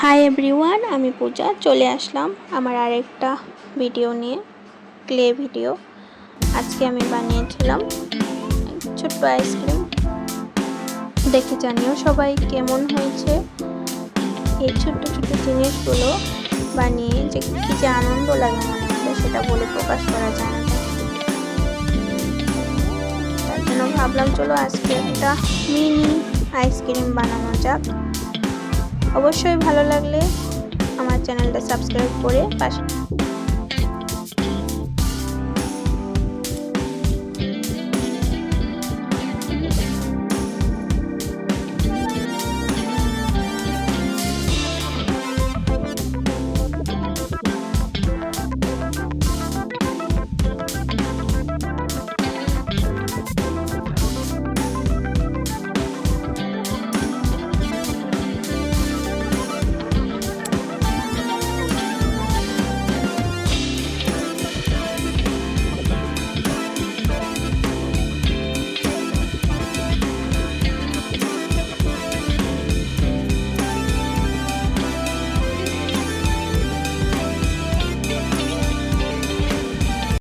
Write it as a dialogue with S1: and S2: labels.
S1: Hi everyone, আমি পূজা চলে আসলাম আমার আরেকটা ভিডিও নিয়ে, ক্লে ভিডিও। আজকে আমি বানিয়েছিলাম ছোট্ট আইসক্রিম। দেখে জানিও সবাই কেমন হয়েছে। এই ছোট্ট ছোট্ট জিনিসগুলো বানিয়ে যে কি যে আনন্দ লাগে মনে মধ্যে, সেটা বলে প্রকাশ করা যায় না। তার জন্য ভাবলাম চলো আজকে একটা মিনি আইসক্রিম বানানো যাক। অবশ্যই ভালো লাগলে আমার চ্যানেলটা সাবস্ক্রাইব করে পাশে